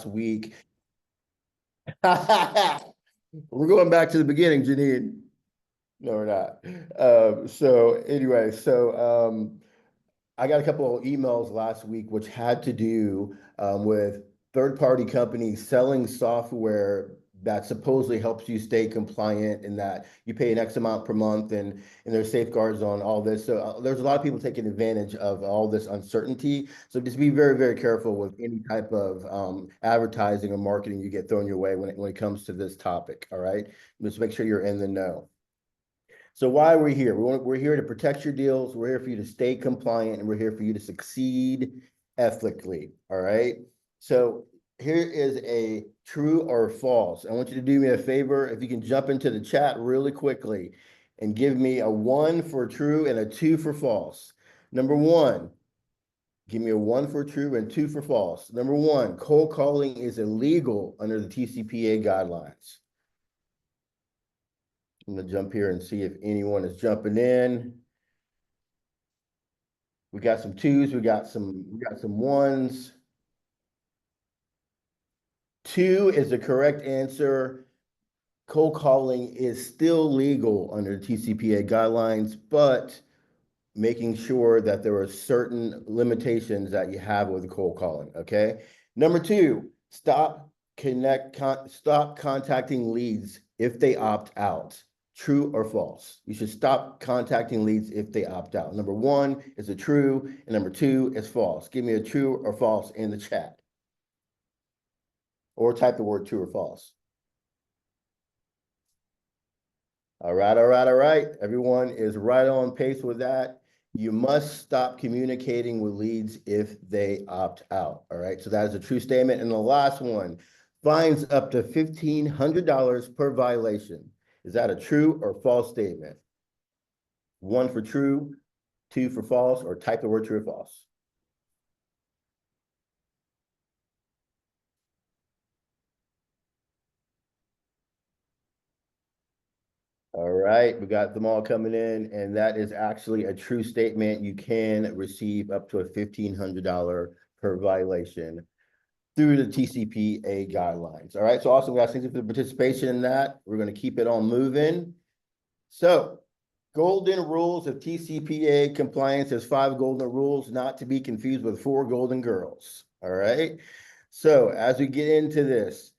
week. We're going back to the beginning, Janine. No, we're not. I got a couple of emails last week which had to do with third-party companies selling software that supposedly helps you stay compliant and that you pay an X amount per month and there's safeguards on all this. So there's a lot of people taking advantage of all this uncertainty. So just be very, very careful with any type of advertising or marketing you get thrown your way when it comes to this topic. All right. Just make sure you're in the know. So why are we here? We're here to protect your deals. We're here for you to stay compliant, and we're here for you to succeed ethically. All right. So here is a true or false. I want you to do me a favor. If you can jump into the chat really quickly and give me a 1 for true and a 2 for false. Number one, give me a 1 for true and 2 for false. Number one, cold calling is illegal under the TCPA guidelines. I'm gonna jump here and see if anyone is jumping in. We got some 2s, we got some 1s. 2 is the correct answer. Cold calling is still legal under the TCPA guidelines, but making sure that there are certain limitations that you have with cold calling. Okay. Number 2, stop contacting leads if they opt out. True or false? You should stop contacting leads if they opt out. Number 1 is a true, and number 2 is false. Give me a true or false in the chat, or type the word true or false. All right, all right, all right. Everyone is right on pace with that. You must stop communicating with leads if they opt out. All right, so that is a true statement. And the last one, fines up to $1,500 per violation. Is that a true or false statement? 1 for true, 2 for false, or type the word true or false. All right, we got them all coming in, and that is actually a true statement. You can receive up to a $1,500 per violation through the TCPA guidelines. All right, so awesome, guys. Thank you for the participation in that. We're going to keep it on moving. So, golden rules of TCPA compliance. There's 5 golden rules, not to be confused with 4 golden girls. All right. So, as we get into this,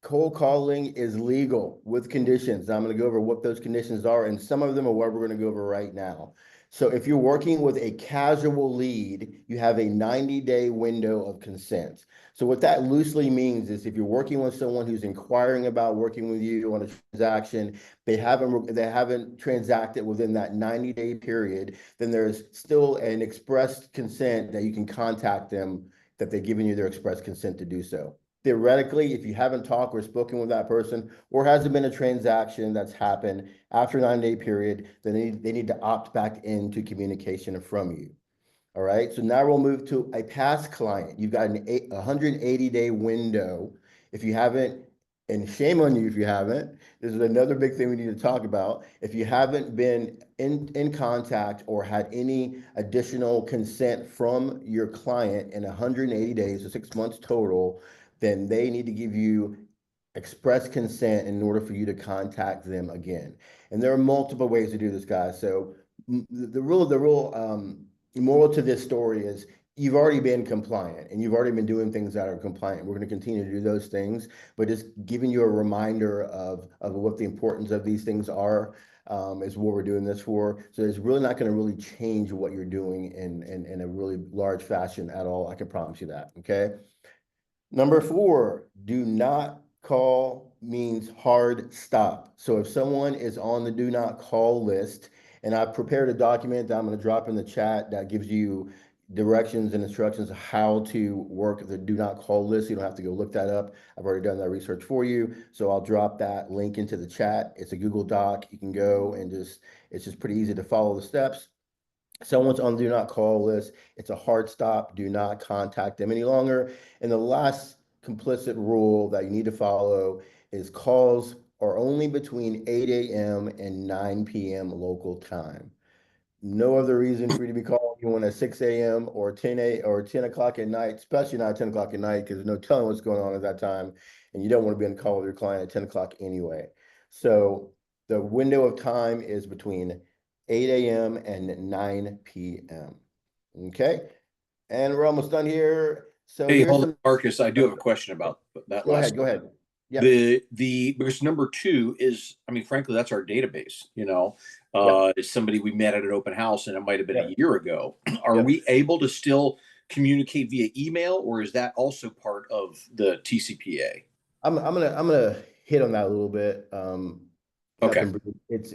cold calling is legal with conditions. I'm going to go over what those conditions are, and some of them are what we're going to go over right now. So if you're working with a casual lead, you have a 90-day window of consent. So what that loosely means is if you're working with someone who's inquiring about working with you on a transaction, they haven't transacted within that 90-day period, then there's still an express consent that you can contact them, that they've given you their express consent to do so. Theoretically, if you haven't talked or spoken with that person, or hasn't been a transaction that's happened after a 9-day period, then they need to opt back into communication from you. All right. So now we'll move to a past client. You've got an 180-day window. If you haven't, and shame on you if you haven't, this is another big thing we need to talk about. If you haven't been in contact or had any additional consent from your client in 180 days, or 6 months total, then they need to give you express consent in order for you to contact them again. And there are multiple ways to do this, guys. So the moral to this story is you've already been compliant and you've already been doing things that are compliant. We're going to continue to do those things, but just giving you a reminder of what the importance of these things are is what we're doing this for. So it's really not going to really change what you're doing in a really large fashion at all. I can promise you that. Okay. Number 4, do not call means hard stop. So if someone is on the do not call list, and I've prepared a document that I'm going to drop in the chat that gives you directions and instructions of how to work the do not call list. You don't have to go look that up. I've already done that research for you. So I'll drop that link into the chat. It's a Google Doc. You can go and it's just pretty easy to follow the steps. Someone's on the do not call list, it's a hard stop. Do not contact them any longer. And the last complicit rule that you need to follow is calls are only between 8 a.m. and 9 p.m. local time. no other reason for you to be calling you on at 6 a.m. or 10 o'clock at night, especially not 10 o'clock at night, because there's no telling what's going on at that time. And you don't want to be on a call with your client at 10 o'clock anyway. So the window of time is between 8 a.m. and 9 p.m. Okay. And we're almost done here. So Hey, here's hold on, some, Marcus. I do have a question about that go last. ahead, go ahead. Yep, The because number two is, I mean, frankly, that's our database. yep, It's somebody we met at an open house, and it might have been a yep, year ago. Are yep. we able to still communicate via email, or is that also part of the TCPA? I'm gonna hit on that a little bit. Okay. Captain Bruce.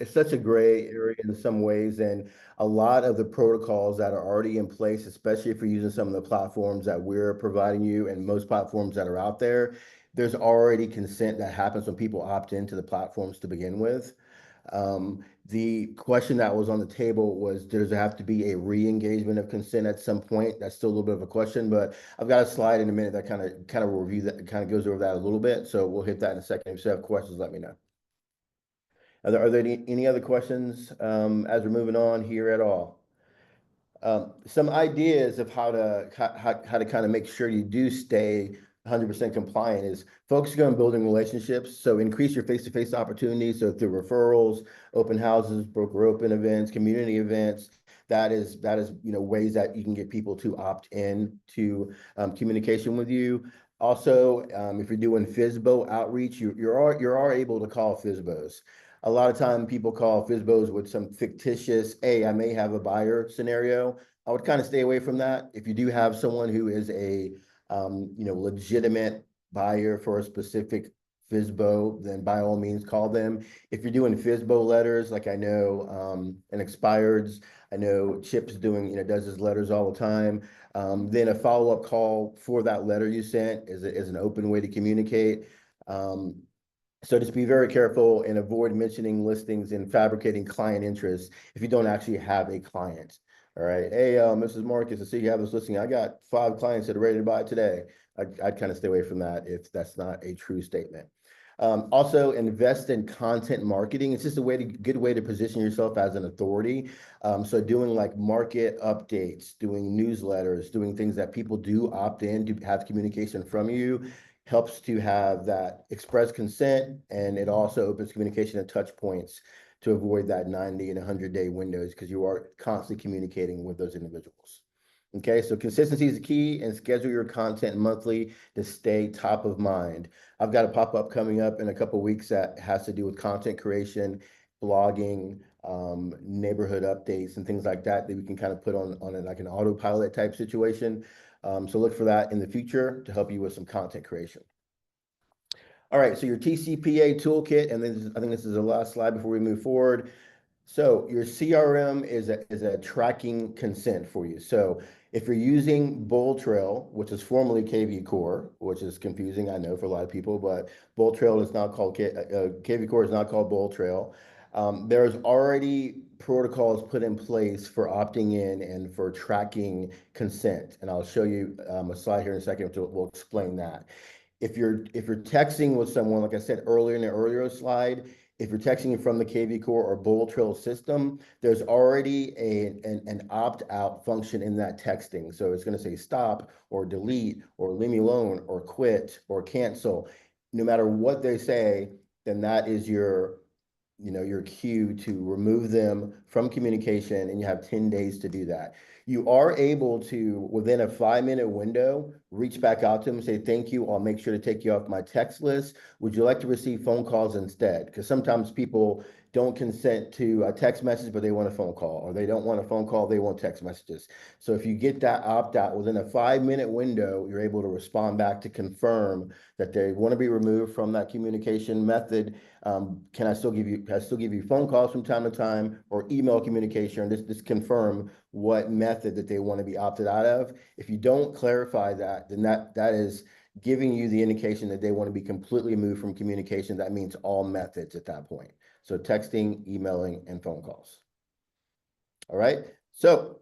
It's such a gray area in some ways, and a lot of the protocols that are already in place, especially if you're using some of the platforms that we're providing you, and most platforms that are out there, there's already consent that happens when people opt into the platforms to begin with. The question that was on the table was, does there have to be a re-engagement of consent at some point? That's still a little bit of a question, but I've got a slide in a minute that kind of review that, kind of goes over that a little bit. So we'll hit that in a second. If you have questions, let me know. Are there any other questions as we're moving on here at all? Some ideas of how to kind of make sure you do stay 100% compliant is focusing on building relationships. So increase your face-to-face opportunities. So through referrals, open houses, broker open events, community events. That is ways that you can get people to opt in to communication with you. Also, if you're doing FISBO outreach, you're able to call FISBOs. A lot of time people call FISBOs with some fictitious, hey, I may have a buyer scenario. I would kind of stay away from that. If you do have someone who is a legitimate buyer for a specific FISBO, then by all means call them. If you're doing FISBO letters, like I know and expireds, I know Chip's doing, does his letters all the time. Then a follow-up call for that letter you sent is an open way to communicate. Um, so just be very careful and avoid mentioning listings and fabricating client interest if you don't actually have a client. All right. Hey, Mrs. Marcus, I see you have this listing. I got 5 clients that are ready to buy today. I'd kind of stay away from that if that's not a true statement. Also, invest in content marketing. It's just a good way to position yourself as an authority. So doing like market updates, doing newsletters, doing things that people do opt in to have communication from you helps to have that express consent, and it also opens communication and touch points to avoid that 90 and 100-day windows because you are constantly communicating with those individuals. Okay, so consistency is the key, and schedule your content monthly to stay top of mind. I've got a pop-up coming up in a couple of weeks that has to do with content creation, blogging, neighborhood updates, and things like that we can kind of put on like an autopilot type situation. So look for that in the future to help you with some content creation. All right, so your TCPA toolkit, and then I think this is the last slide before we move forward. So your CRM is a tracking consent for you. So if you're using Bull Trail, which is formerly KV Core, which is confusing, I know for a lot of people, but Bull Trail is not called KV Core is not called Bull Trail. There's already protocols put in place for opting in and for tracking consent, and I'll show you a slide here in a second which will explain that. If you're texting with someone, like I said earlier in the earlier slide, if you're texting from the KV Core or Bull Trail system, there's already an opt-out function in that texting. So it's going to say stop or delete or leave me alone or quit or cancel. No matter what they say, then that is your cue to remove them from communication, and you have 10 days to do that. You are able to, within a 5-minute window, reach back out to them and say, thank you, I'll make sure to take you off my text list. Would you like to receive phone calls instead? Because sometimes people don't consent to a text message, but they want a phone call, or they don't want a phone call, they want text messages. So if you get that opt out within a 5-minute window, you're able to respond back to confirm that they want to be removed from that communication method. Can I still give you phone calls from time to time or email communication? This confirm what method that they want to be opted out of. If you don't clarify that, then that is giving you the indication that they want to be completely moved from communication. That means all methods at that point. So texting, emailing, and phone calls. All right. So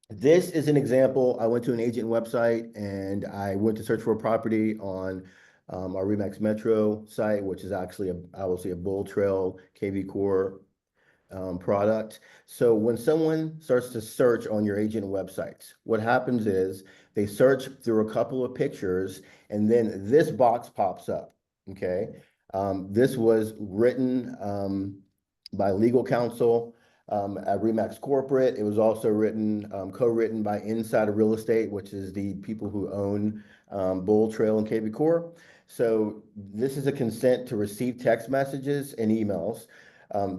this is an example. I went to an agent website and I went to search for a property on our Remax Metro site, which is actually I will say a Bull Trail KV Core product. So when someone starts to search on your agent websites, what happens is they search through a couple of pictures and then this box pops up. Okay. This was written by legal counsel at Remax Corporate. It was also written, co-written by Insider Real Estate, which is the people who own Bull Trail and KB Core. So this is a consent to receive text messages and emails.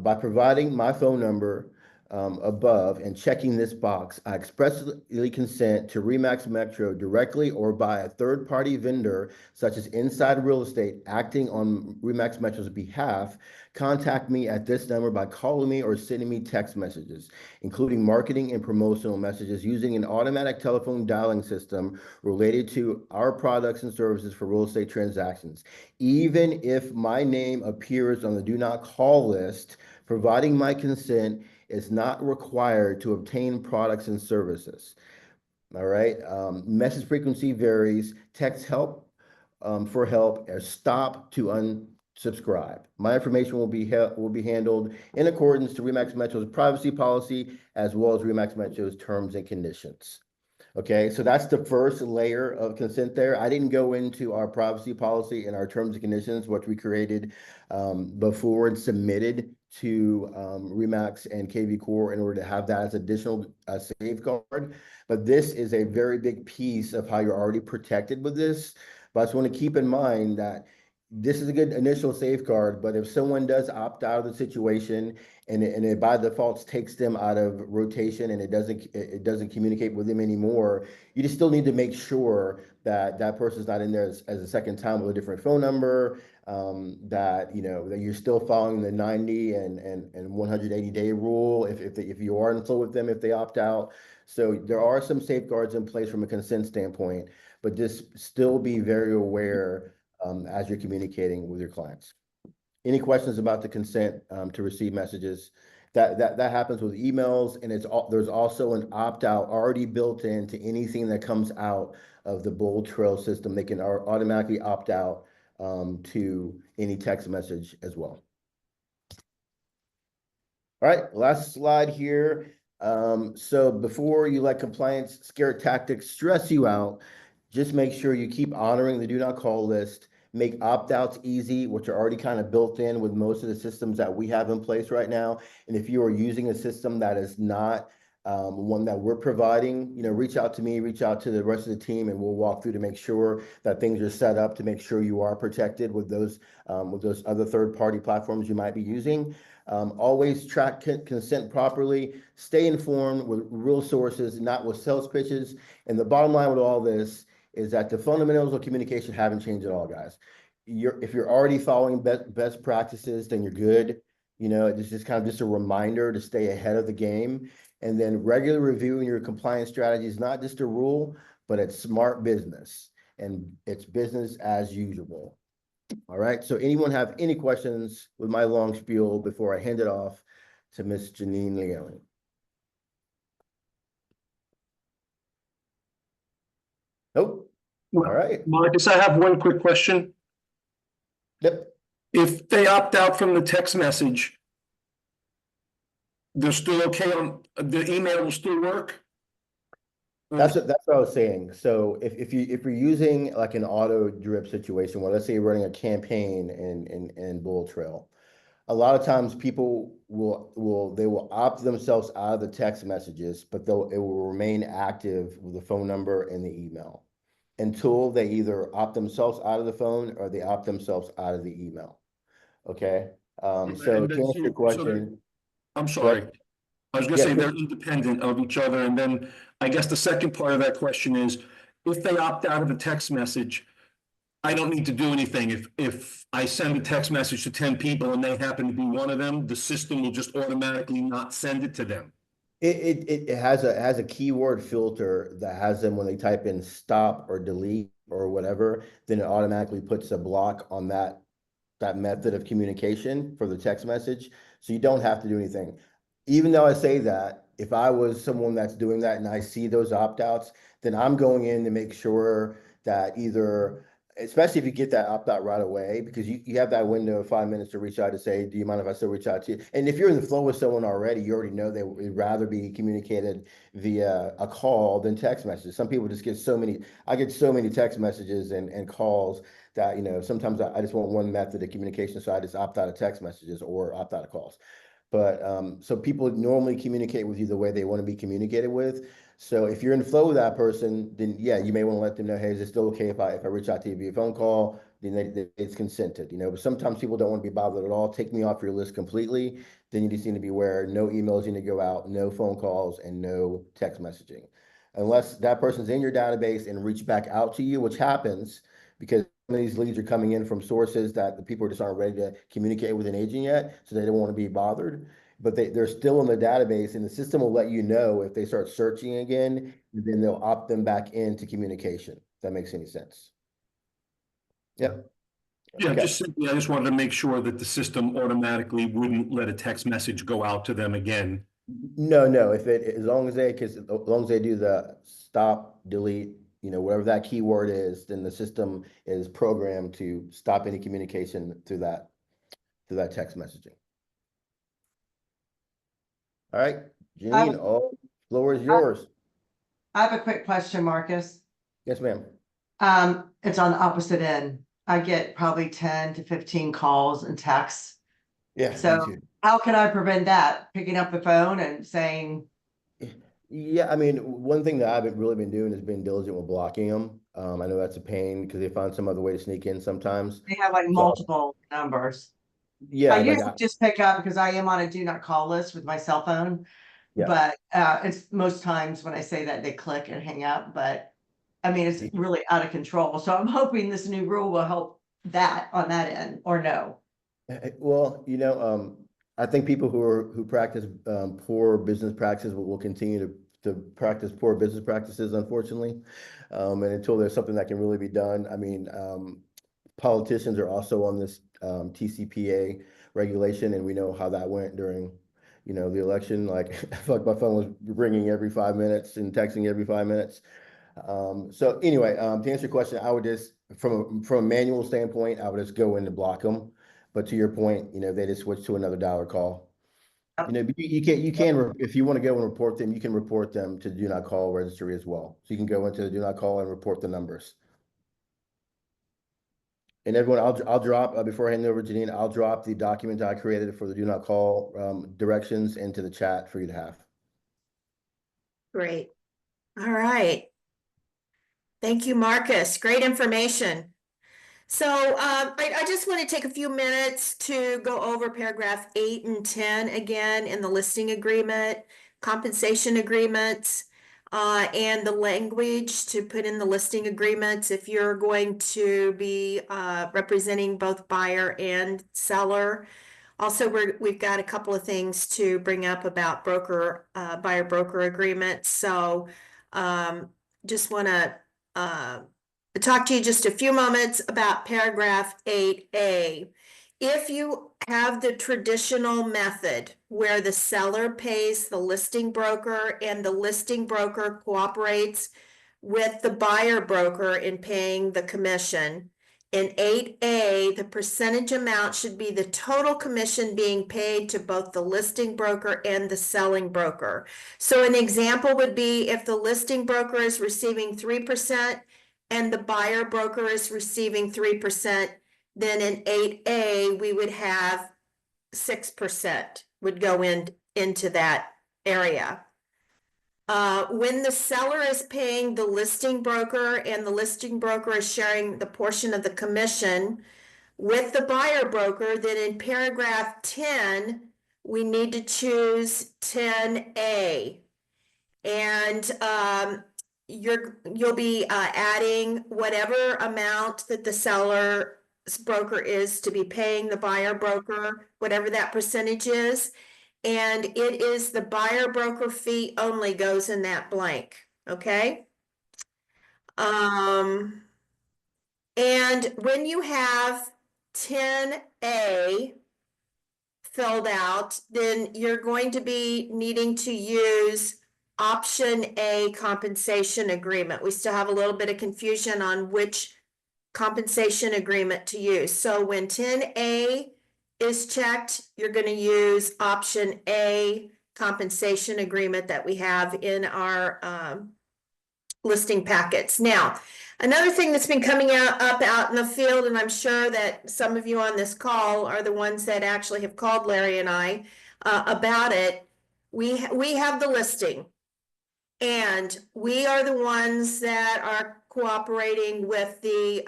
By providing my phone number above and checking this box, I expressly consent to Remax Metro directly or by a third-party vendor such as Inside Real Estate acting on Remax Metro's behalf. Contact me at this number by calling me or sending me text messages, including marketing and promotional messages using an automatic telephone dialing system related to our products and services for real estate transactions. Even if my name appears on the do not call list, providing my consent is not required to obtain products and services. All right. Message frequency varies. Text help for help or stop to unsubscribe. My information will be handled in accordance to Remax Metro's privacy policy as well as Remax Metro's terms and conditions. Okay, so that's the first layer of consent there. I didn't go into our privacy policy and our terms and conditions, which we created before and submitted to Remax and KV Core in order to have that as additional safeguard. But this is a very big piece of how you're already protected with this. But I just want to keep in mind that this is a good initial safeguard, but if someone does opt out of the situation and it by default takes them out of rotation and it doesn't communicate with them anymore, you just still need to make sure that that person's not in there as a second time with a different phone number, that that you're still following the 90 and 180-day rule if you are in flow with them if they opt out. So there are some safeguards in place from a consent standpoint, but just still be very aware as you're communicating with your clients. Any questions about the consent to receive messages? That happens with emails, and there's also an opt-out already built into anything that comes out of the Bull Trail system. They can automatically opt out to any text message as well. All right, last slide here. So before you let compliance scare tactics stress you out, just make sure you keep honoring the do not call list. Make opt-outs easy, which are already kind of built in with most of the systems that we have in place right now. And if you are using a system that is not one that we're providing, reach out to me, reach out to the rest of the team, and we'll walk through to make sure that things are set up to make sure you are protected with those other third-party platforms you might be using. Always track consent properly, stay informed with real sources, not with sales pitches. And the bottom line with all this is that the fundamentals of communication haven't changed at all, guys. If you're already following best practices, then you're good. It's just kind of just a reminder to stay ahead of the game. And then regular reviewing your compliance strategy is not just a rule, but it's smart business and it's business as usual. All right. So anyone have any questions with my long spiel before I hand it off to Miss Janine Leone? Nope. All right. Marcus, I have one quick question. Yep. If they opt out from the text message, they're still okay on the email will still work? That's what I was saying. So if you're using like an auto drip situation where let's say you're running a campaign in Bull Trail, a lot of times people will opt themselves out of the text messages, but it will remain active with the phone number and the email until they either opt themselves out of the phone or they opt themselves out of the email. Okay. So to answer your question, I'm go sorry. ahead. I was gonna Yeah, say they're independent of each other, and then I guess the second part of that question is, if they opt out of the text message, I don't need to do anything. If I send a text message to 10 people and they happen to be one of them, the system will just automatically not send it to them. It has a keyword filter that has them when they type in stop or delete or whatever, then it automatically puts a block on that method of communication for the text message. So you don't have to do anything. Even though I say that, if I was someone that's doing that and I see those opt-outs, then I'm going in to make sure that either especially if you get that opt out right away, because you have that window of 5 minutes to reach out to say, do you mind if I still reach out to you? And if you're in the flow with someone already, you already know they would rather be communicated via a call than text messages. Some people just get I get so many text messages and calls that, sometimes I just want one method of communication. So I just opt out of text messages or opt out of calls. But so people normally communicate with you the way they want to be communicated with. So if you're in the flow with that person, then yeah, you may want to let them know, hey, is it still okay if I reach out to you via phone call? Then it's consented, But sometimes people don't want to be bothered at all. Take me off your list completely. Then you just need to be aware, no emails need to go out, no phone calls, and no text messaging. Unless that person's in your database and reach back out to you, which happens because some of these leads are coming in from sources that the people just aren't ready to communicate with an agent yet, so they don't want to be bothered. But they're still in the database, and the system will let you know if they start searching again, and then they'll opt them back into communication. If that makes any sense. Yep. Yeah, Okay. I just wanted to make sure that the system automatically wouldn't let a text message go out to them again. No, as long as they do the stop, delete, whatever that keyword is, then the system is programmed to stop any communication through that text messaging. All right, I Janine, all floor is I- yours. I have a quick question, Marcus. Yes, ma'am. It's on the opposite end. I get probably 10 to 15 calls and texts. Yeah, me So too. how can I prevent that? Picking up the phone and saying, Yeah, I mean, one thing that I haven't really been doing is being diligent with blocking them. I know that's a pain because they find some other way to sneak in sometimes. they have like So multiple numbers. I yeah, usually just pick up because I am on a do not call list with my cell phone. Yeah. But it's most times when I say that they click and hang up, but I mean, it's really out of control. So I'm hoping this new rule will help that on that end, or no. Well, I think people who practice poor business practices will continue to practice poor business practices, unfortunately. And until there's something that can really be done. I mean, politicians are also on this TCPA regulation, and we know how that went during, the election. Like, I felt like my phone was ringing every 5 minutes and texting every 5 minutes. So anyway, to answer your question, I would just, from a manual standpoint, I would just go in and block them. But to your point, they just switch to another dollar call. But you can, if you want to go and report them, you can report them to do not call registry as well. So you can go into the do not call and report the numbers. And everyone, I'll drop, before I hand it over to Janine, I'll drop the document I created for the do not call directions into the chat for you to have. Great. All right. Thank you, Marcus. Great information. So I just want to take a few minutes to go over paragraph 8 and 10 again in the listing agreement, compensation agreements, and the language to put in the listing agreements if you're going to be representing both buyer and seller. Also, we've got a couple of things to bring up about buyer broker agreements. So just want to talk to you just a few moments about paragraph 8A. If you have the traditional method where the seller pays the listing broker and the listing broker cooperates with the buyer broker in paying the commission, in 8A, the percentage amount should be the total commission being paid to both the listing broker and the selling broker. So an example would be if the listing broker is receiving 3% and the buyer broker is receiving 3%, then in 8A, we would have 6% would go into that area. When the seller is paying the listing broker and the listing broker is sharing the portion of the commission with the buyer broker, then in paragraph 10, we need to choose 10A. And you'll be adding whatever amount that the seller's broker is to be paying the buyer broker, whatever that percentage is. And it is the buyer broker fee only goes in that blank, okay? And when you have 10A filled out, then you're going to be needing to use option A compensation agreement. We still have a little bit of confusion on which compensation agreement to use. So when 10A is checked, you're going to use option A, compensation agreement that we have in our listing packets. Now, another thing that's been coming out in the field, and I'm sure that some of you on this call are the ones that actually have called Larry and I about it. We have the listing, and we are the ones that are cooperating with the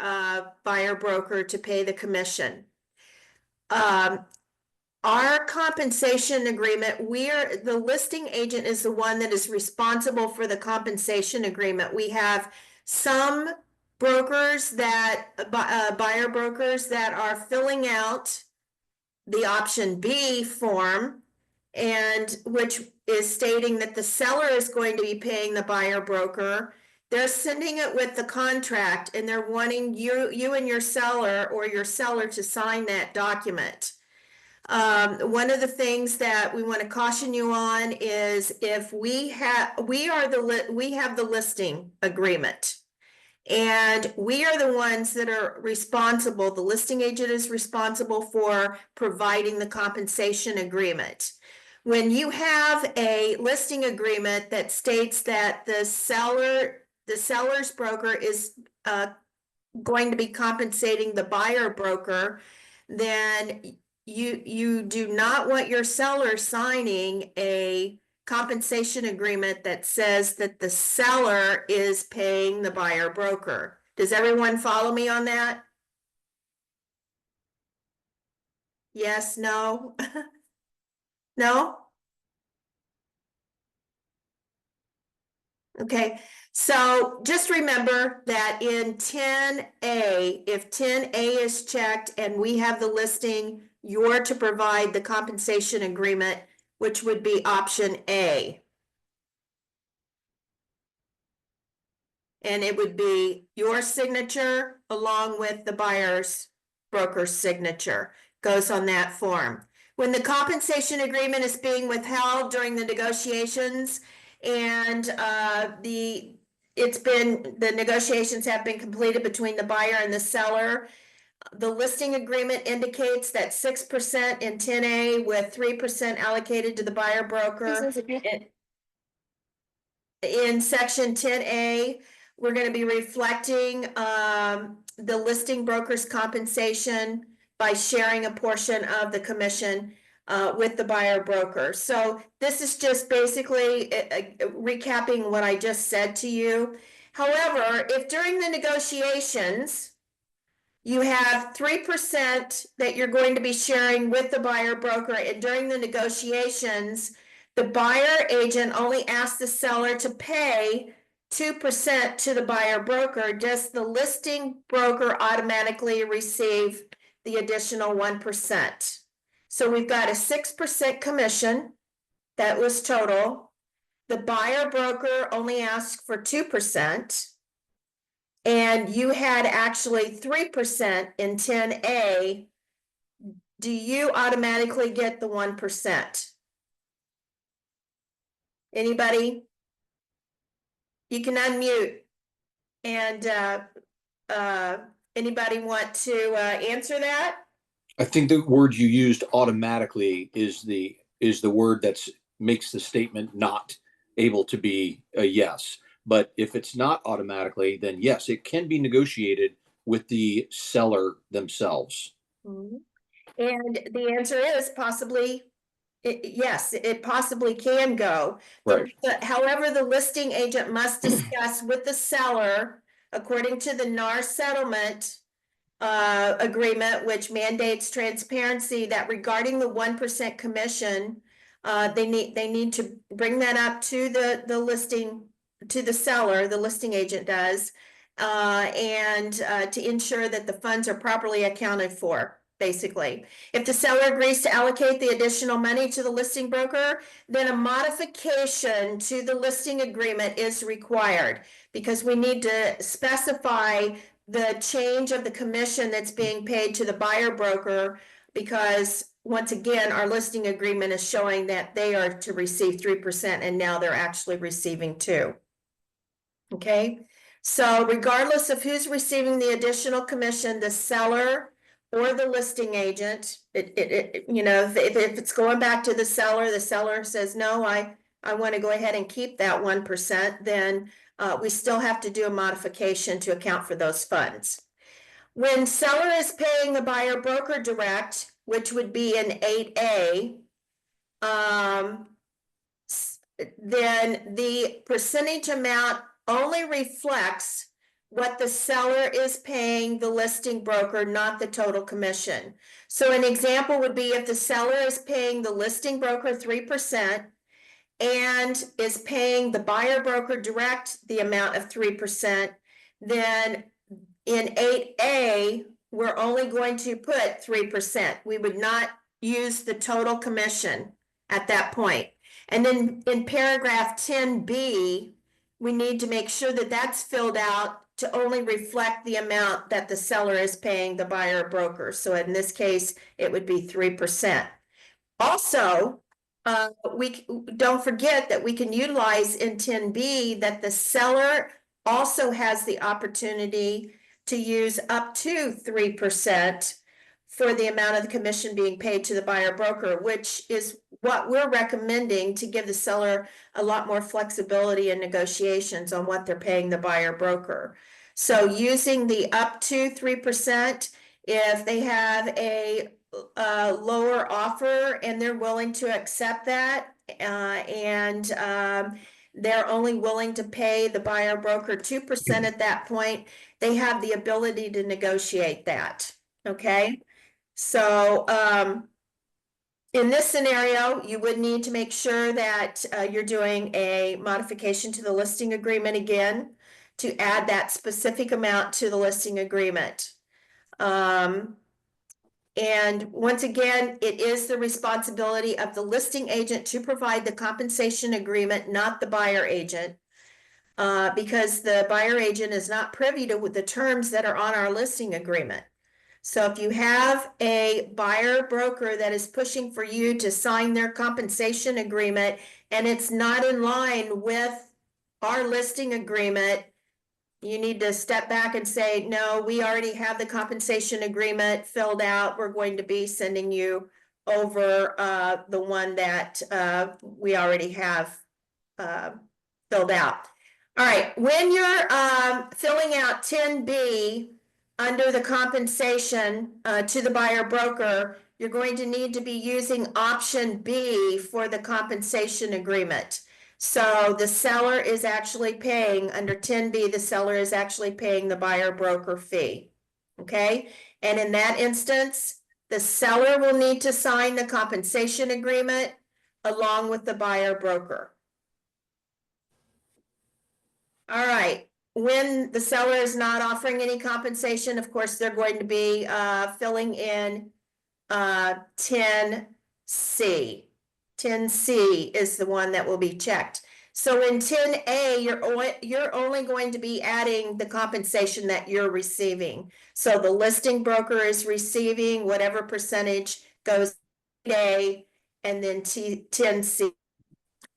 buyer broker to pay the commission. Our compensation agreement, the listing agent is the one that is responsible for the compensation agreement. We have some brokers that, buyer brokers that are filling out the option B form, and which is stating that the seller is going to be paying the buyer broker. They're sending it with the contract, and they're wanting you and your seller or your seller to sign that document. One of the things that we want to caution you on is if we have the listing agreement, and we are the ones that are responsible. The listing agent is responsible for providing the compensation agreement. When you have a listing agreement that states that the seller's broker is going to be compensating the buyer broker, then you do not want your seller signing a compensation agreement that says that the seller is paying the buyer broker. Does everyone follow me on that? Yes, no? No? Okay, so just remember that in 10A, if 10A is checked and we have the listing, you're to provide the compensation agreement, which would be option A. And it would be your signature along with the buyer's broker's signature goes on that form. When the compensation agreement is being withheld during the negotiations and the negotiations have been completed between the buyer and the seller, the listing agreement indicates that 6% in 10A with 3% allocated to the buyer broker. In section 10A, we're going to be reflecting the listing broker's compensation by sharing a portion of the commission with the buyer broker. So this is just basically recapping what I just said to you. However, if during the negotiations you have 3% that you're going to be sharing with the buyer broker, and during the negotiations, the buyer agent only asks the seller to pay 2% to the buyer broker, does the listing broker automatically receive the additional 1%? So we've got a 6% commission that was total. The buyer broker only asked for 2%. And you had actually 3% in 10A. Do you automatically get the 1%? Anybody? You can unmute. And anybody want to answer that? I think the word you used, automatically, is the word that's makes the statement not able to be a yes. But if it's not automatically, then yes, it can be negotiated with the seller themselves. Mm-hmm. And the answer is possibly, yes, it possibly can go. Right. However, the listing agent must discuss with the seller, according to the NAR settlement agreement, which mandates transparency, that regarding the 1% commission, they need to bring that up to the listing, to the seller, the listing agent does, and to ensure that the funds are properly accounted for. Basically, if the seller agrees to allocate the additional money to the listing broker, then a modification to the listing agreement is required, because we need to specify the change of the commission that's being paid to the buyer broker, because once again, our listing agreement is showing that they are to receive 3% and now they're actually receiving 2%. Okay, So regardless of who's receiving the additional commission, the seller or the listing agent, you know, if it's going back to the seller says, no, I want to go ahead and keep that 1%, then we still have to do a modification to account for those funds. When seller is paying the buyer broker direct, which would be an 8A, then the percentage amount only reflects what the seller is paying the listing broker, not the total commission. So an example would be if the seller is paying the listing broker 3% and is paying the buyer broker direct the amount of 3%, then in 8A, we're only going to put 3%. We would not use the total commission at that point. And then in paragraph 10B, we need to make sure that that's filled out to only reflect the amount that the seller is paying the buyer broker. So in this case, it would be 3%. Also, we don't forget that we can utilize in 10B that the seller also has the opportunity to use up to 3% for the amount of the commission being paid to the buyer broker, which is what we're recommending to give the seller a lot more flexibility in negotiations on what they're paying the buyer broker. So using the up to 3%, if they have a lower offer and they're willing to accept that, they're only willing to pay the buyer broker 2% at that point, they have the ability to negotiate that. Okay. So, in this scenario, you would need to make sure that you're doing a modification to the listing agreement again to add that specific amount to the listing agreement. And once again, it is the responsibility of the listing agent to provide the compensation agreement, not the buyer agent, because the buyer agent is not privy to the terms that are on our listing agreement. So if you have a buyer broker that is pushing for you to sign their compensation agreement and it's not in line with our listing agreement, you need to step back and say, no, we already have the compensation agreement filled out. We're going to be sending you over the one that we already have filled out. All right, when you're filling out 10B under the compensation to the buyer broker, you're going to need to be using option B for the compensation agreement. So the seller is actually paying under 10B, the seller is actually paying the buyer broker fee. Okay, and in that instance, the seller will need to sign the compensation agreement along with the buyer broker. All right, when the seller is not offering any compensation, of course, they're going to be filling in 10C. 10C is the one that will be checked. So in 10A, you're only going to be adding the compensation that you're receiving. So the listing broker is receiving whatever percentage goes A, and then 10C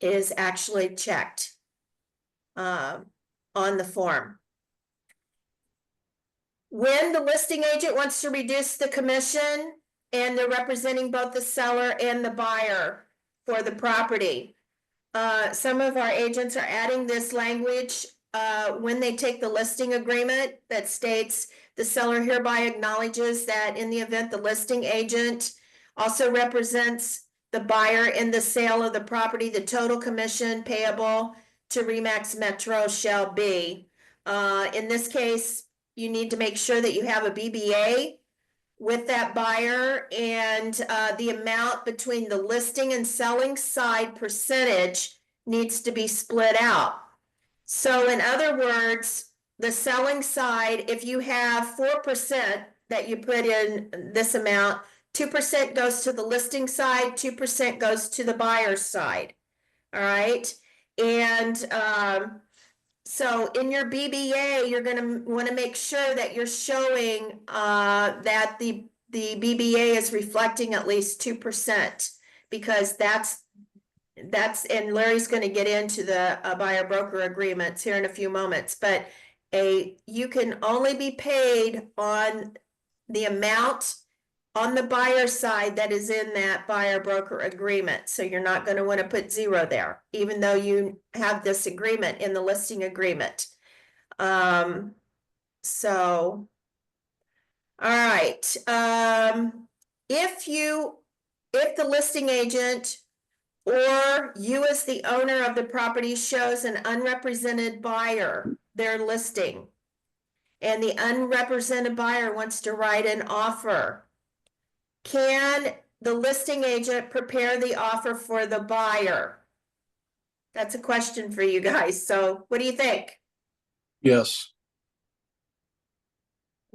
is actually checked on the form. When the listing agent wants to reduce the commission and they're representing both the seller and the buyer for the property, some of our agents are adding this language when they take the listing agreement that states the seller hereby acknowledges that in the event the listing agent also represents the buyer in the sale of the property, the total commission payable to RE/MAX Metro shall be. In this case, you need to make sure that you have a BBA with that buyer, and the amount between the listing and selling side percentage needs to be split out. So in other words, the selling side, if you have 4% that you put in this amount, 2% goes to the listing side, 2% goes to the buyer's side. All right. And so in your BBA, you're going to want to make sure that you're showing that the BBA is reflecting at least 2%, because that's, and Larry's going to get into the buyer broker agreements here in a few moments, but you can only be paid on the amount on the buyer side that is in that buyer broker agreement. So you're not going to want to put zero there, even though you have this agreement in the listing agreement. So, all right. If the listing agent or you as the owner of the property shows an unrepresented buyer their listing, and the unrepresented buyer wants to write an offer, can the listing agent prepare the offer for the buyer? That's a question for you guys. So what do you think? Yes.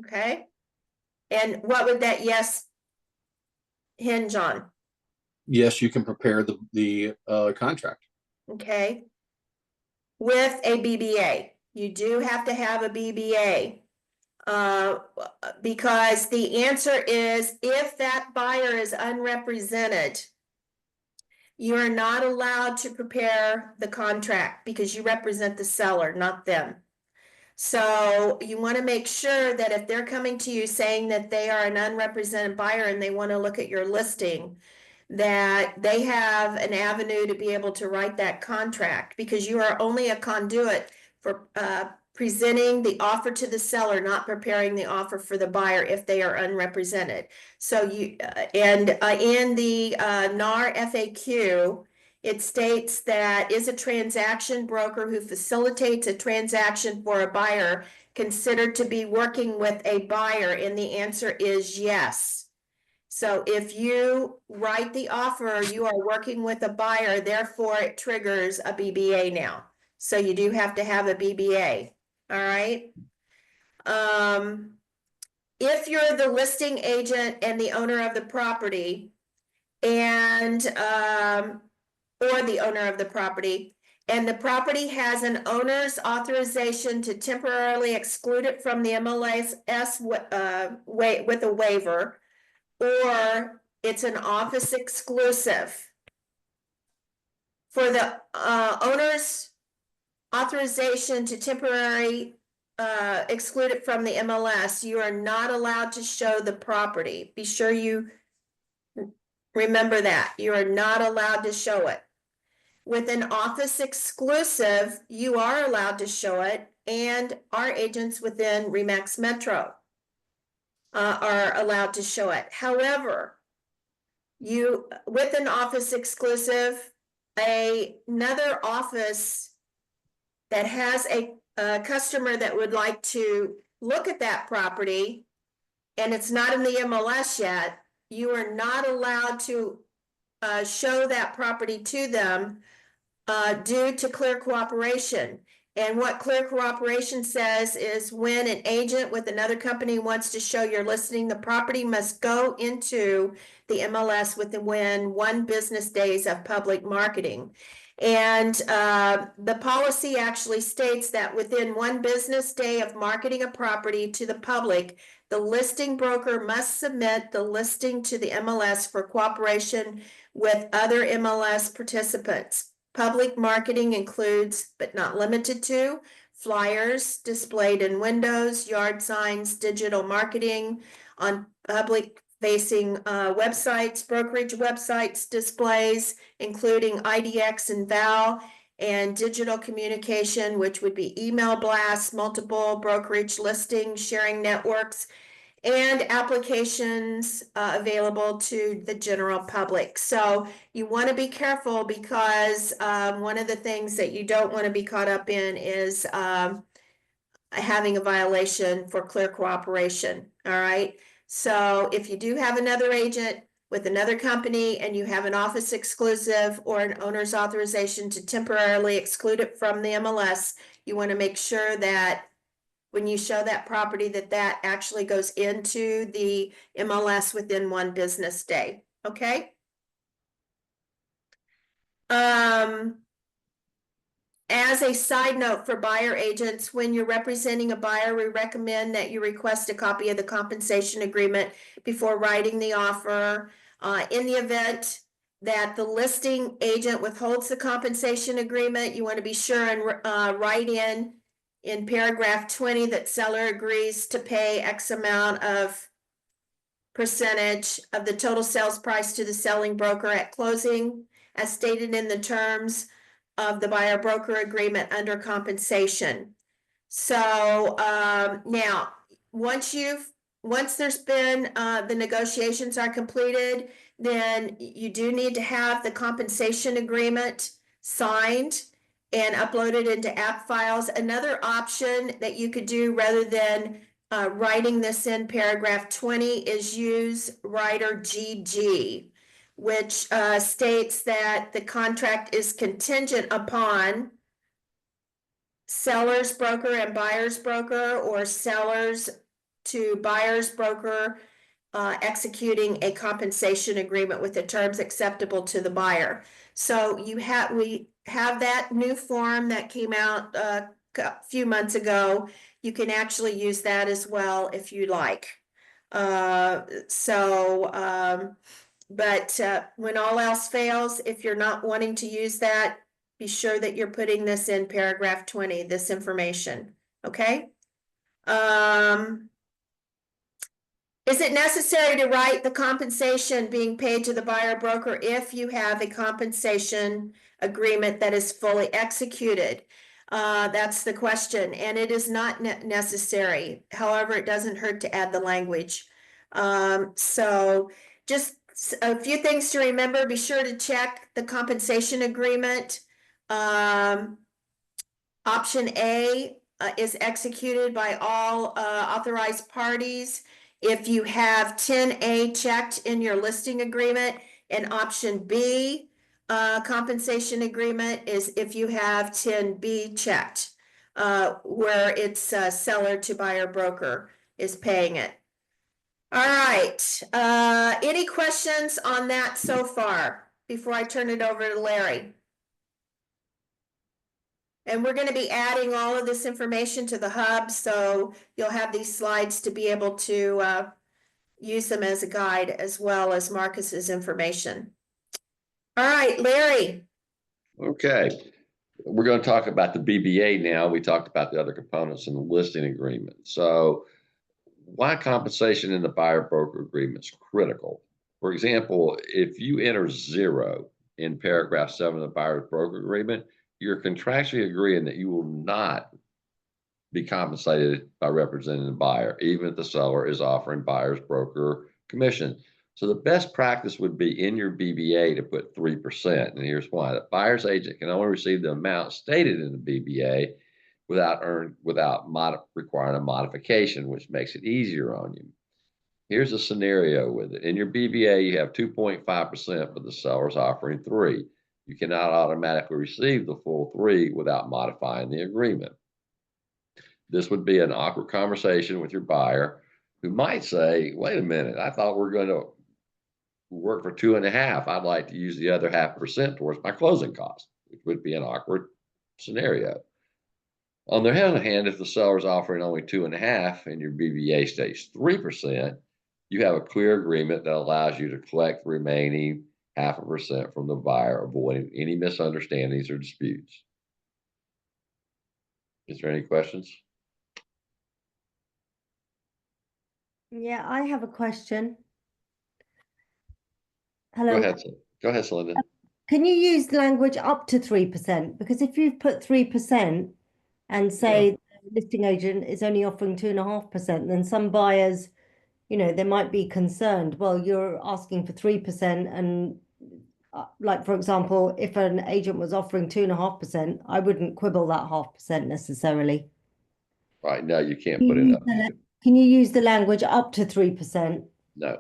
Okay. And what would that yes hinge on? Yes, you can prepare the contract. Okay. With a BBA. You do have to have a BBA. Because the answer is if that buyer is unrepresented, you are not allowed to prepare the contract because you represent the seller, not them. So you want to make sure that if they're coming to you saying that they are an unrepresented buyer and they want to look at your listing, that they have an avenue to be able to write that contract, because you are only a conduit for presenting the offer to the seller, not preparing the offer for the buyer if they are unrepresented. So you in the NAR FAQ, it states that is a transaction broker who facilitates a transaction for a buyer considered to be working with a buyer? And the answer is yes. So if you write the offer, you are working with a buyer, therefore it triggers a BBA now. So you do have to have a BBA, all right? If you're the listing agent and the owner of the property and, or the owner of the property, and the property has an owner's authorization to temporarily exclude it from the MLS with a waiver, or it's an office exclusive. For the owner's authorization to temporarily exclude it from the MLS, you are not allowed to show the property. Be sure you remember that. You are not allowed to show it. With an office exclusive, you are allowed to show it, and our agents within RE/MAX Metro are allowed to show it. However, with an office exclusive, another office that has a customer that would like to look at that property and it's not in the MLS yet, you are not allowed to show that property to them due to clear cooperation. And what clear cooperation says is when an agent with another company wants to show your listing, the property must go into the MLS within 1 business days of public marketing. And the policy actually states that within 1 business day of marketing a property to the public, the listing broker must submit the listing to the MLS for cooperation with other MLS participants. Public marketing includes, but not limited to, flyers displayed in windows, yard signs, digital marketing on public-facing websites, brokerage websites, displays, including IDX and VAL, and digital communication, which would be email blasts, multiple brokerage listings, sharing networks, and applications available to the general public. So you want to be careful because one of the things that you don't want to be caught up in is having a violation for clear cooperation. All right. So if you do have another agent with another company and you have an office exclusive or an owner's authorization to temporarily exclude it from the MLS, you want to make sure that when you show that property that actually goes into the MLS within 1 business day, okay? As a side note for buyer agents, when you're representing a buyer, we recommend that you request a copy of the compensation agreement before writing the offer. In the event that the listing agent withholds the compensation agreement, you want to be sure and write in in paragraph 20 that seller agrees to pay X amount of percentage of the total sales price to the selling broker at closing, as stated in the terms of the buyer broker agreement under compensation. So now, once there's been the negotiations are completed, then you do need to have the compensation agreement signed and uploaded into app files. Another option that you could do rather than writing this in paragraph 20 is use writer GG, which states that the contract is contingent upon seller's broker and buyer's broker, or sellers to buyer's broker executing a compensation agreement with the terms acceptable to the buyer. So we have that new form that came out a few months ago. You can actually use that as well if you like. But when all else fails, if you're not wanting to use that, be sure that you're putting this in paragraph 20, this information, okay? Is it necessary to write the compensation being paid to the buyer broker if you have a compensation agreement that is fully executed? That's the question, and it is not necessary. However, it doesn't hurt to add the language. So just a few things to remember. Be sure to check the compensation agreement. Option A is executed by all authorized parties if you have 10A checked in your listing agreement, and option B compensation agreement is if you have 10B checked, where it's seller to buyer broker is paying it. All right. Any questions on that so far before I turn it over to Larry? And we're going to be adding all of this information to the hub, so you'll have these slides to be able to use them as a guide, as well as Marcus's information. All right, Larry. Okay, we're going to talk about the BBA now. We talked about the other components in the listing agreement. So why compensation in the buyer broker agreement is critical. For example, if you enter 0 in paragraph 7 of the buyer broker agreement, you're contractually agreeing that you will not be compensated by representing the buyer, even if the seller is offering buyer's broker commission. So the best practice would be in your BBA to put 3%. And here's why. The buyer's agent can only receive the amount stated in the BBA without requiring a modification, which makes it easier on you. Here's a scenario with it. In your BBA, you have 2.5%, but the seller's offering 3%. You cannot automatically receive the full 3% without modifying the agreement. This would be an awkward conversation with your buyer, who might say, wait a minute, I thought we're going to work for 2.5%. I'd like to use the other 0.5% towards my closing costs, which would be an awkward scenario. On the other hand, if the seller is offering only 2.5% and your BBA states 3%, you have a clear agreement that allows you to collect the remaining 0.5% from the buyer, avoiding any misunderstandings or disputes. Is there any questions? Yeah, I have a question. Go Hello. ahead, Celinda. Can you use language up to 3%? Because if you put 3% and say the listing agent is only offering 2.5%, then some buyers, they might be concerned. Well, you're asking for 3%, and like, for example, if an agent was offering 2.5%, I wouldn't quibble that 0.5% necessarily. Right, no, you can't put it up. Can you use the language up to 3%? No,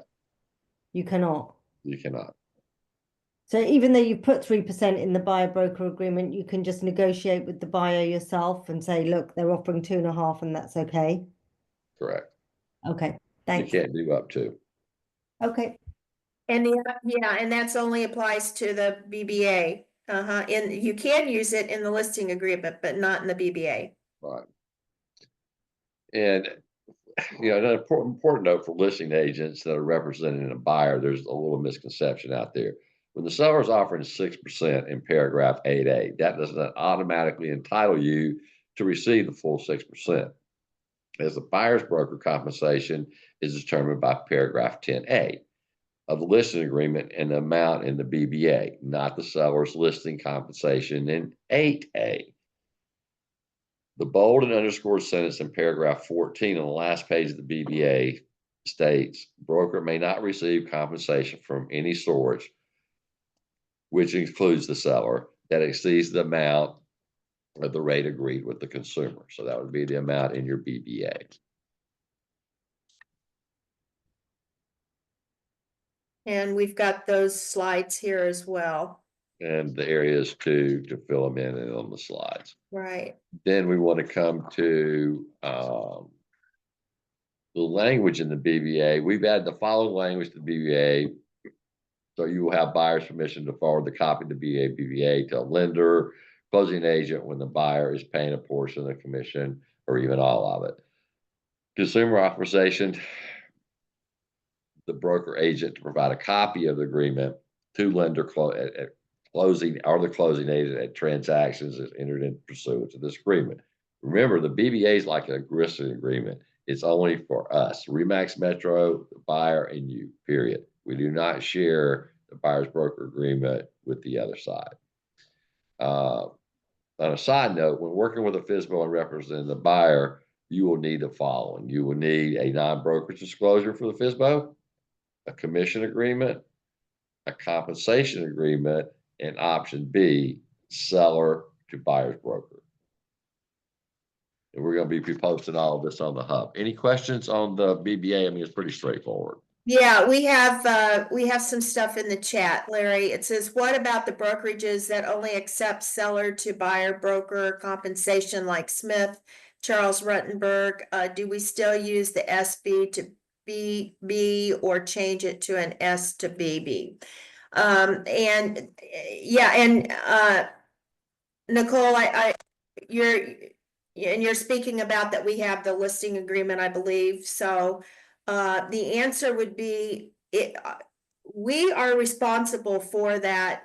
You cannot. you cannot. So even though you put 3% in the buyer broker agreement, you can just negotiate with the buyer yourself and say, look, they're offering 2.5%, and that's okay. Correct. Okay, thanks. You can't do up to. Okay. And and that's only applies to the BBA. And you can use it in the listing agreement, but not in the BBA. Right. And an important note for listing agents that are representing a buyer, there's a little misconception out there. When the seller is offering 6% in paragraph 8A, that does not automatically entitle you to receive the full 6%. As the buyer's broker compensation is determined by paragraph 10A of the listing agreement and the amount in the BBA, not the seller's listing compensation in 8A. The bold and underscored sentence in paragraph 14 on the last page of the BBA states, broker may not receive compensation from any source, which includes the seller, that exceeds the amount of the rate agreed with the consumer. So that would be the amount in your BBA. And we've got those slides here as well. And the areas to fill them in and on the slides. Right. Then we want to come to the language in the BBA. We've added the following language to the BBA. So you will have buyer's permission to forward the copy of the BBA to a lender, closing agent when the buyer is paying a portion of the commission or even all of it. Consumer authorization, the broker agent to provide a copy of the agreement to lender at closing or the closing agent at transactions is entered in pursuant to this agreement. Remember, the BBA is like a listing agreement. It's only for us, Remax Metro, the buyer, and you, period. We do not share the buyer's broker agreement with the other side. On a side note, when working with a FSBO and representing the buyer, you will need the following. You will need a non-brokerage disclosure for the FSBO, a commission agreement, a compensation agreement, and option B, seller to buyer's broker. And we're going to be posting all of this on the hub. Any questions on the BBA? I mean, it's pretty straightforward. Yeah, we have some stuff in the chat, Larry. It says, what about the brokerages that only accept seller to buyer broker compensation like Smith, Charles Ruttenberg? Do we still use the SB to BB or change it to an S to BB? And Nicole, you're speaking about that we have the listing agreement, I believe. So the answer would be we are responsible for that,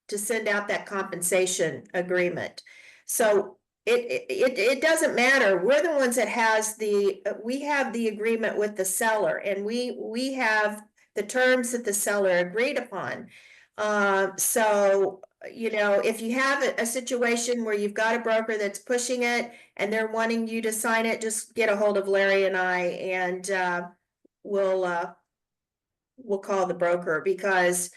to send out that compensation agreement. So it doesn't matter. We're the ones that we have the agreement with the seller, and we have the terms that the seller agreed upon. So, you know, if you have a situation where you've got a broker that's pushing it and they're wanting you to sign it, just get a hold of Larry and I, and we'll call the broker, because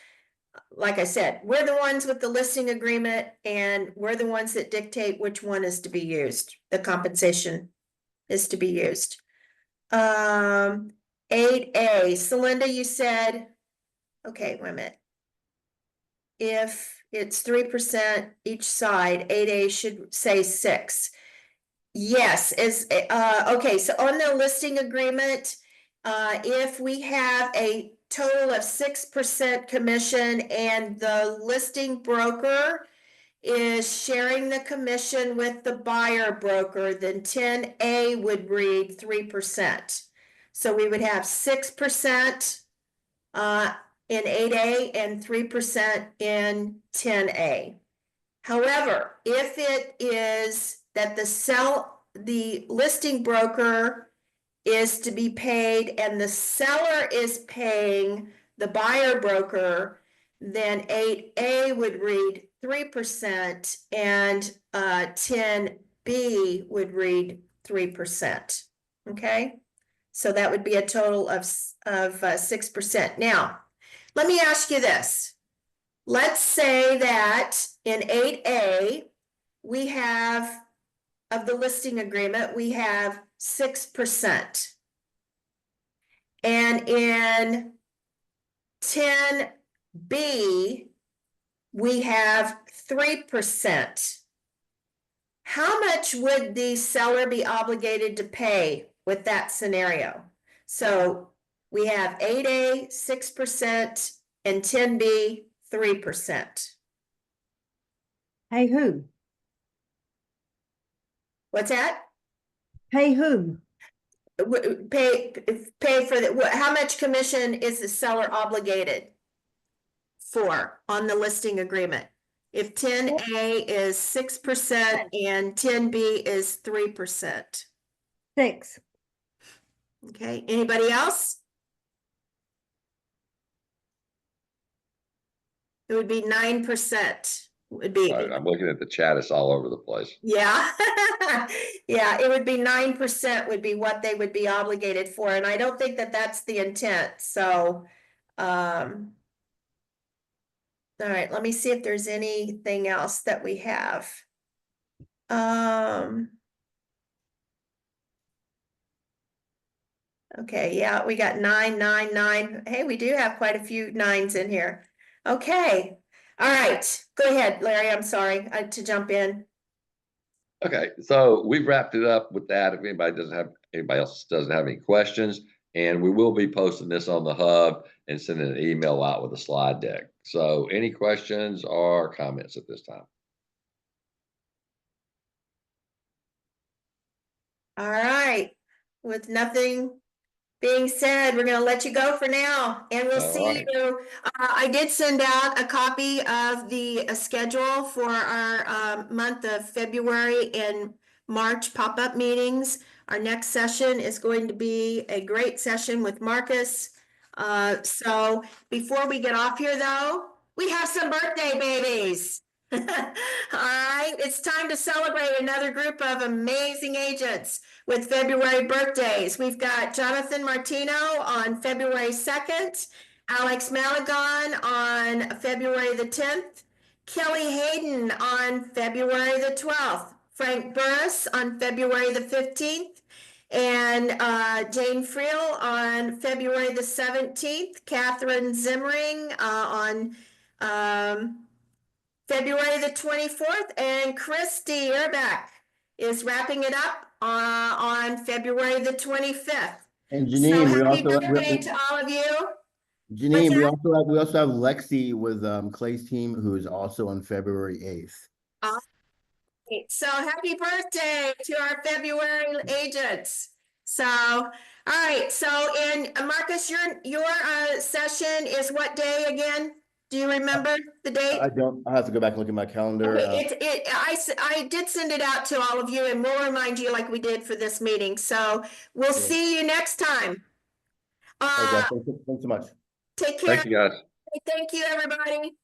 like I said, we're the ones with the listing agreement, and we're the ones that dictate which one is to be used. The compensation is to be used. 8A, Celinda, you said, okay, wait a minute. If it's 3% each side, 8A should say 6. Yes, okay, so on the listing agreement, if we have a total of 6% commission and the listing broker is sharing the commission with the buyer broker, then 10A would read 3%. So we would have 6% in 8A and 3% in 10A. However, if it is that the listing broker is to be paid and the seller is paying the buyer broker, then 8A would read 3% and 10B would read 3%. Okay, so that would be a total of 6%. Now, let me ask you this. Let's say that in 8A, we have, of the listing agreement, we have 6%. And in 10B, we have 3%. How much would the seller be obligated to pay with that scenario? So we have 8A, 6%, and 10B, 3%. Pay who? What's that? Pay who? Pay for the, how much commission is the seller obligated for on the listing agreement? if 10A is 6% and 10B is 3%. 6. Okay, anybody else? It would be 9%. Would be. I'm looking at the chat, it's all over the place. Yeah, yeah, it would be 9% would be what they would be obligated for, and I don't think that that's the intent, so, all right, let me see if there's anything else that we have. Okay, yeah, we got 9, 9, 9. Hey, we do have quite a few nines in here. Okay, all right, go ahead, Larry, I'm sorry, to jump in. Okay, so we've wrapped it up with that. If anybody else doesn't have any questions, and we will be posting this on the hub and sending an email out with a slide deck. So any questions or comments at this time? All right, with nothing being said, we're gonna let you go for now, and we'll All see right. you. I did send out a copy of the schedule for our month of February and March pop-up meetings. Our next session is going to be a great session with Marcus. So before we get off here though, we have some birthday babies. All right, it's time to celebrate another group of amazing agents with February birthdays. We've got Jonathan Martino on February 2nd, Alex Malagon on February the 10th, Kelly Hayden on February the 12th, Frank Burris on February the 15th, and Jane Friel on February the 17th, Catherine Zimmering on February the 24th, and Christy Ehrbeck is wrapping it up on February the 25th. And So Janine, we happy also, birthday to all of you. Janine, What's we that? also have Lexi with Clay's team, who is also on February 8th. So happy birthday to our February agents. So, all right. So, and Marcus, your session is what day again? Do you remember the date? I don't, I have to go back and look at my calendar. Okay, I did send it out to all of you, and we'll remind you like we did for this meeting. So we'll see you next time. Hey guys, thanks so much. Take care. Thank you, guys. Thank you, everybody.